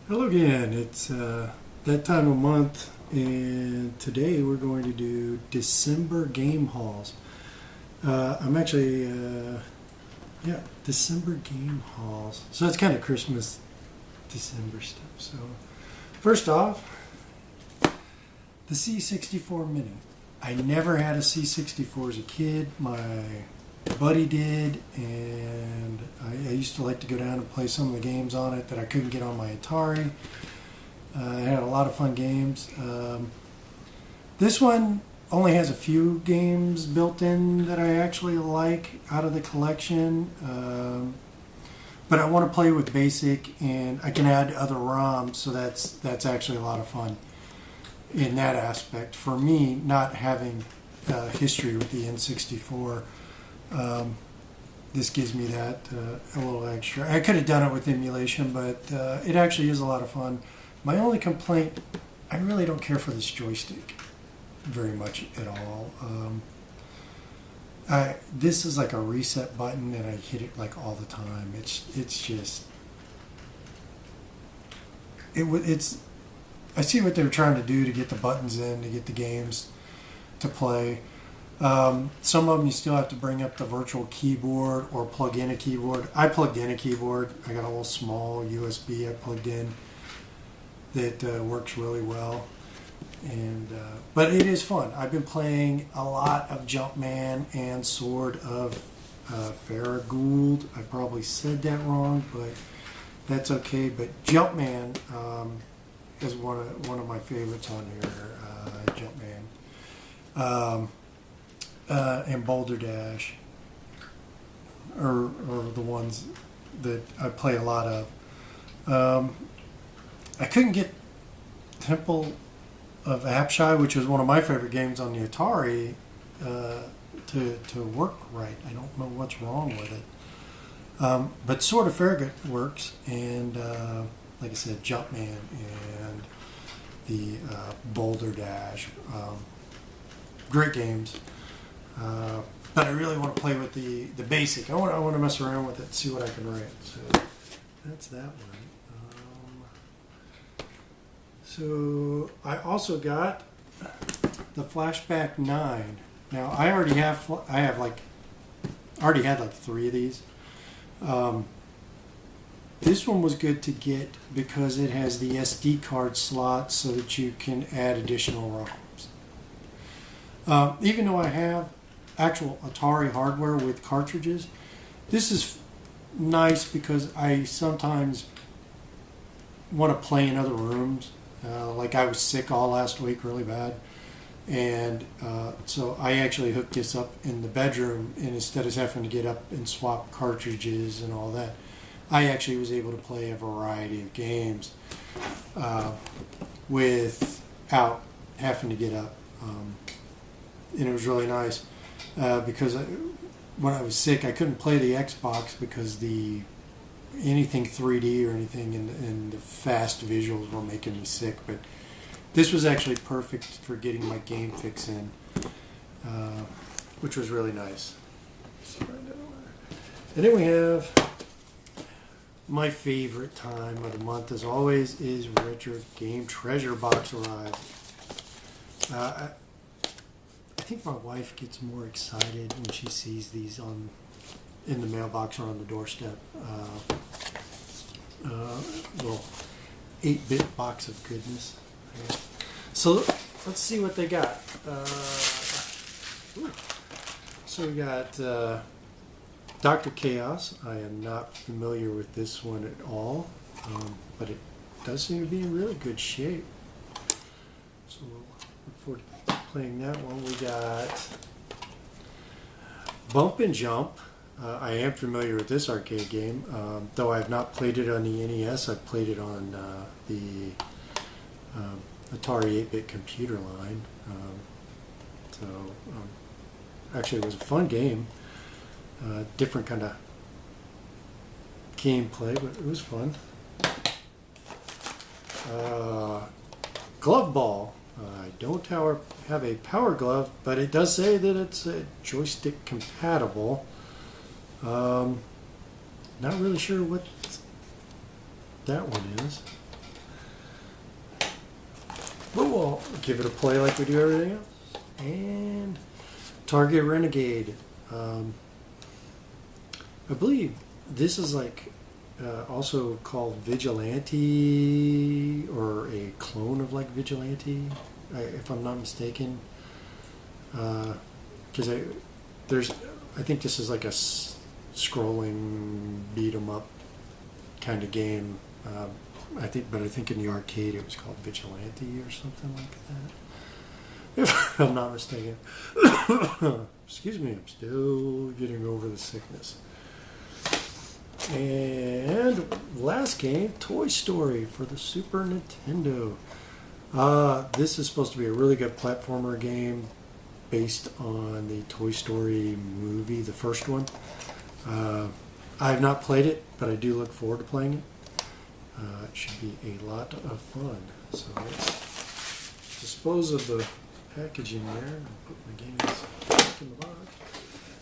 Hello again. It's that time of month, and today we're going to do December game hauls. I'm actually, December game hauls. So it's kind of Christmas, December stuff. So, first off, the C64 Mini. I never had a C64 as a kid. My buddy did, and I used to like to go down and play some of the games on it that I couldn't get on my Atari. I had a lot of fun games. This one only has a few games built in that I actually like out of the collection, but I want to play with BASIC, and I can add other ROMs, so that's actually a lot of fun in that aspect. For me, not having history with the N64, this gives me that a little extra. I could have done it with emulation, but it actually is a lot of fun. My only complaint, I really don't care for this joystick very much at all. This is like a reset button, and I hit it like all the time. It's I see what they're trying to do to get the buttons in, to get the games to play. Some of them you still have to bring up the virtual keyboard or plug in a keyboard. I plugged in a keyboard. I got a little small USB I plugged in that works really well. And but it is fun. I've been playing a lot of Jumpman and Sword of Farragould. I probably said that wrong, but that's okay. But Jumpman is one of my favorites on here. Jumpman. And Boulder Dash are the ones that I play a lot of. I couldn't get Temple of Apshai, which was one of my favorite games on the Atari, to work right. I don't know what's wrong with it. But Sword of Farragut works, and like I said, Jumpman and the Boulder Dash. Great games. But I really want to play with the BASIC. I want to mess around with it, see what I can write. So that's that one. So I also got the Flashback 9. Now I already had like 3 of these. This one was good to get because it has the SD card slot so that you can add additional ROMs. Even though I have actual Atari hardware with cartridges, this is nice because I sometimes want to play in other rooms. Like I was sick all last week really bad, and so I actually hooked this up in the bedroom, and instead of having to get up and swap cartridges and all that, I actually was able to play a variety of games without having to get up, and it was really nice. Because when I was sick, I couldn't play the Xbox because anything 3D or anything in the fast visuals were making me sick. But this was actually perfect for getting my game fix in, which was really nice. And then we have my favorite time of the month, as always, is Retro Game Treasure Box arrived. I think my wife gets more excited when she sees these in the mailbox or on the doorstep. Little 8-bit box of goodness. So let's see what they got. So we got Dr. Chaos. I am not familiar with this one at all, but it does seem to be in really good shape. So we'll look forward to playing that one. We got Bump and Jump. I am familiar with this arcade game, though I have not played it on the NES. I've played it on the Atari 8-bit computer line. Actually, it was a fun game. Different kind of gameplay, but it was fun. Glove Ball. I don't have a Power Glove, but it does say that it's joystick compatible. Not really sure what that one is. But we'll give it a play like we do everything else. And Target Renegade. I believe this is like also called Vigilante, or a clone of like Vigilante, if I'm not mistaken. Because I think this is like a scrolling beat 'em up kind of game. I think in the arcade it was called Vigilante or something like that, if I'm not mistaken. Excuse me, I'm still getting over the sickness. And last game, Toy Story for the Super Nintendo. This is supposed to be a really good platformer game based on the Toy Story movie, the first one. I have not played it, but I do look forward to playing it. It should be a lot of fun. So let's dispose of the packaging there and put my games back in the box.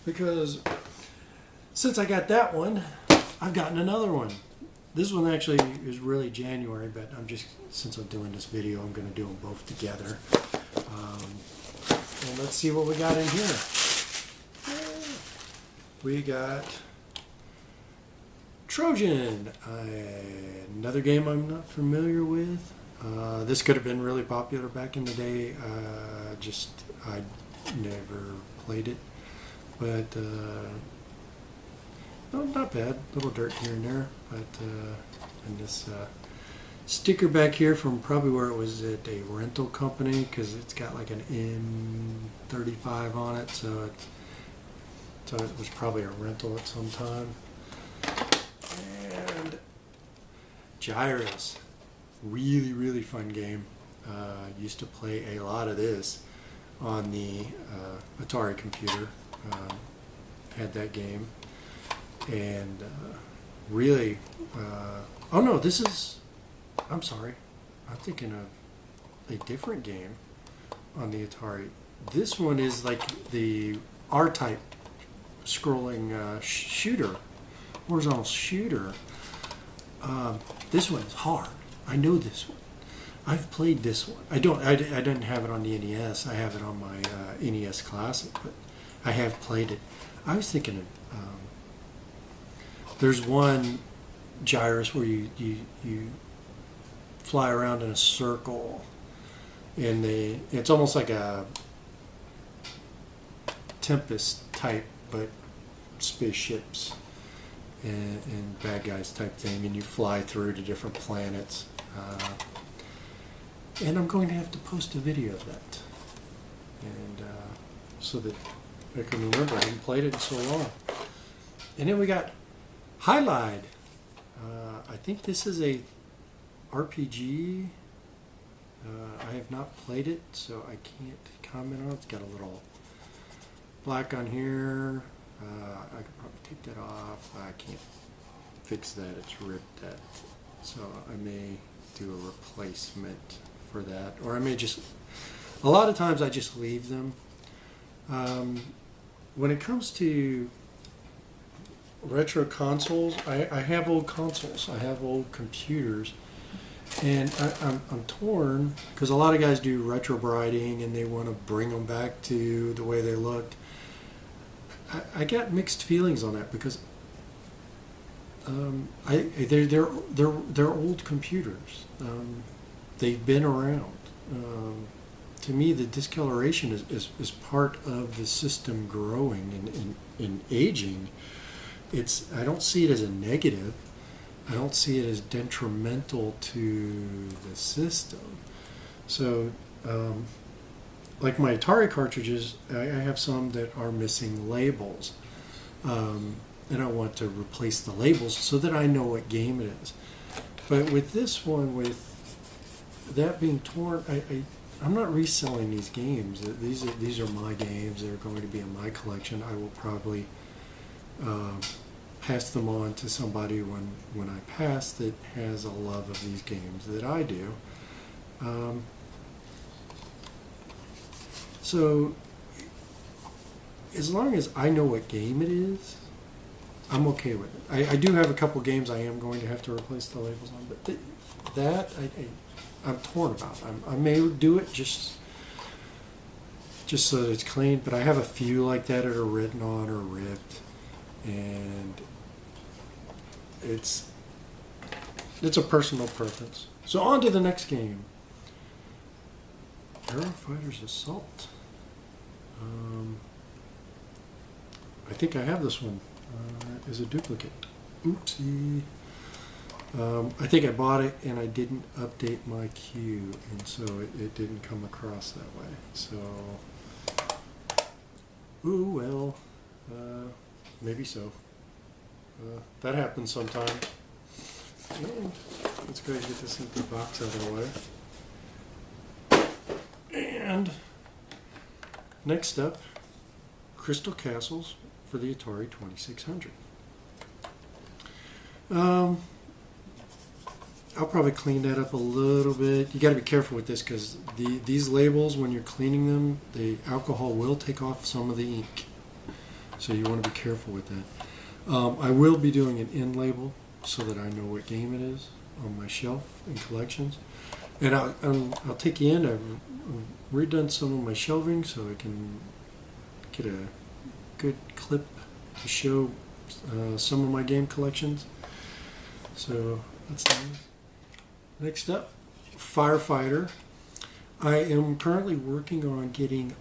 Because since I got that one, I've gotten another one. This one actually is really January, but since I'm doing this video, I'm going to do them both together. And let's see what we got in here. We got Trojan, another game I'm not familiar with. This could have been really popular back in the day. I never played it, but no, not bad. Little dirt here and there, but and this sticker back here from probably where it was at a rental company, because it's got like an M35 on it, so it was probably a rental at some time. And Gyrus, really, really fun game. Used to play a lot of this on the Atari computer. Had that game, and really, oh no, I'm sorry, I'm thinking of a different game on the Atari. This one is like the R-type scrolling shooter, horizontal shooter. This one is hard. I know this one. I've played this one. I didn't have it on the NES. I have it on my NES Classic, but I have played it. I was thinking of there's one Gyrus where you fly around in a circle, and it's almost like a Tempest type, but spaceships and bad guys type thing, and you fly through to different planets. And I'm going to have to post a video of that, and so that I can remember. I haven't played it in so long. And then we got Highlight. I think this is a RPG. I have not played it, so I can't comment on it. It's got a little black on here. I could probably take that off. I can't fix that. It's ripped that. So I may do a replacement for that. Or I may just... A lot of times I just leave them. When it comes to retro consoles, I have old consoles. I have old computers. And I'm torn, because a lot of guys do retro briding and they want to bring them back to the way they looked. I got mixed feelings on that, because they're old computers. They've been around. To me, the discoloration is part of the system growing and aging. I don't see it as a negative. I don't see it as detrimental to the system. So, like my Atari cartridges, I have some that are missing labels. And I want to replace the labels so that I know what game it is. But with this one, with that being torn, I'm not reselling these games. These are my games. They're going to be in my collection. I will probably pass them on to somebody when I pass that has a love of these games that I do. So as long as I know what game it is, I'm okay with it. I do have a couple games I am going to have to replace the labels on, but I'm torn about. I may do it just so that it's clean, but I have a few like that are written on or ripped, and it's a personal preference. So on to the next game. Aerofighters Assault. I think I have this one as a duplicate. Oopsie. I think I bought it and I didn't update my queue, and so it didn't come across that way. So, ooh, well, maybe so. That happens sometimes. And let's go ahead and get this empty box out of the way. And next up, Crystal Castles for the Atari 2600. I'll probably clean that up a little bit. You got to be careful with this because these labels, when you're cleaning them, the alcohol will take off some of the ink. So you want to be careful with that. I will be doing an end label so that I know what game it is on my shelf in collections. And I'll take you in. I've redone some of my shelving so I can get a good clip to show some of my game collections. So that's nice. Next up, Firefighter. I am currently working on getting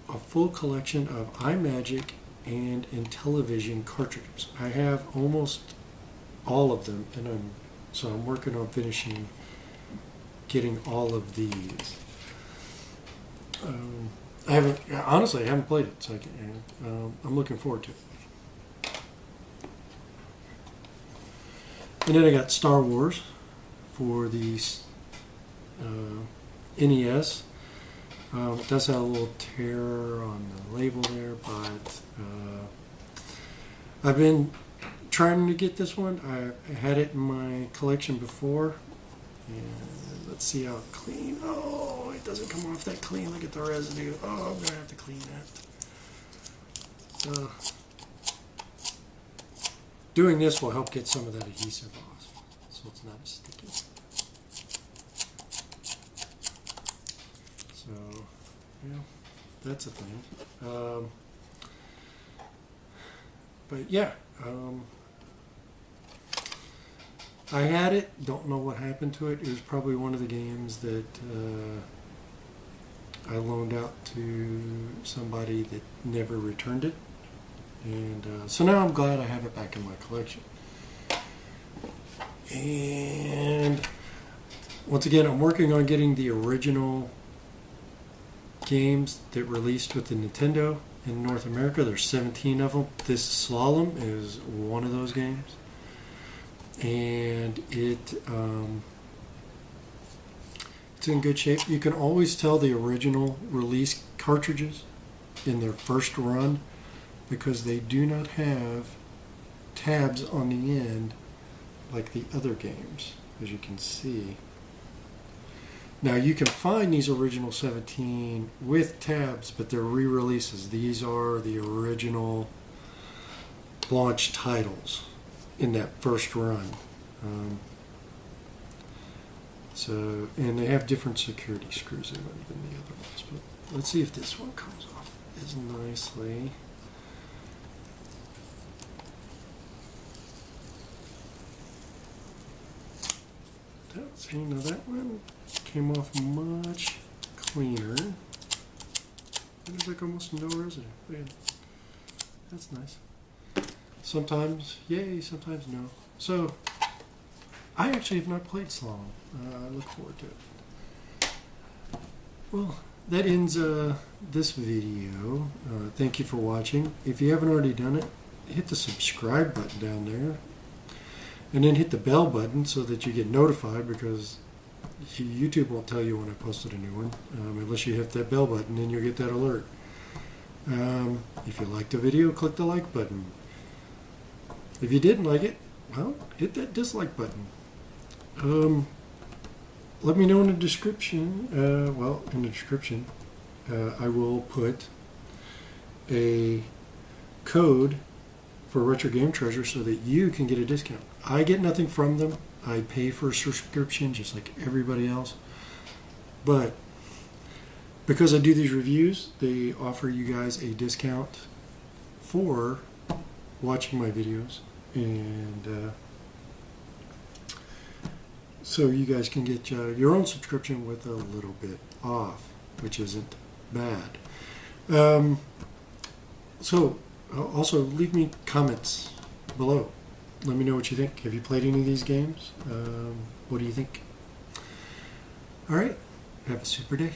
a full collection of iMagic and Intellivision cartridges. I have almost all of them, and I'm working on finishing getting all of these. I haven't played it, so I'm looking forward to it. And then I got Star Wars for the NES. It does have a little tear on the label there, but I've been trying to get this one. I had it in my collection before, and let's see how clean. Oh, it doesn't come off that clean. Look at the residue. Oh, I'm going to have to clean that. Doing this will help get some of that adhesive off, so it's not as sticky. So, yeah, that's a thing. But yeah, I had it, don't know what happened to it. It was probably one of the games that I loaned out to somebody that never returned it. And so now I'm glad I have it back in my collection. And once again, I'm working on getting the original games that released with the Nintendo in North America. There's 17 of them. This Slalom is one of those games. And it's in good shape. You can always tell the original release cartridges in their first run because they do not have tabs on the end like the other games, as you can see. Now you can find these original 17 with tabs, but they're re-releases. These are the original launch titles in that first run. And they have different security screws in them than the other ones. But let's see if this one comes off as nicely. See, now that one came off much cleaner. There's like almost no residue. That's nice. Sometimes yay, sometimes no. So I actually have not played Slalom. I look forward to it. Well, that ends this video. Thank you for watching. If you haven't already done it, hit the subscribe button down there. And then hit the bell button so that you get notified, because YouTube won't tell you when I posted a new one unless you hit that bell button, and you'll get that alert. If you liked the video, click the like button. If you didn't like it, well, hit that dislike button. Let me know in the description. In the description, I will put a code for Retro Game Treasure so that you can get a discount. I get nothing from them. I pay for a subscription just like everybody else. But because I do these reviews, they offer you guys a discount for watching my videos. And so you guys can get your own subscription with a little bit off, which isn't bad. So also leave me comments below. Let me know what you think. Have you played any of these games? What do you think? All right. Have a super day.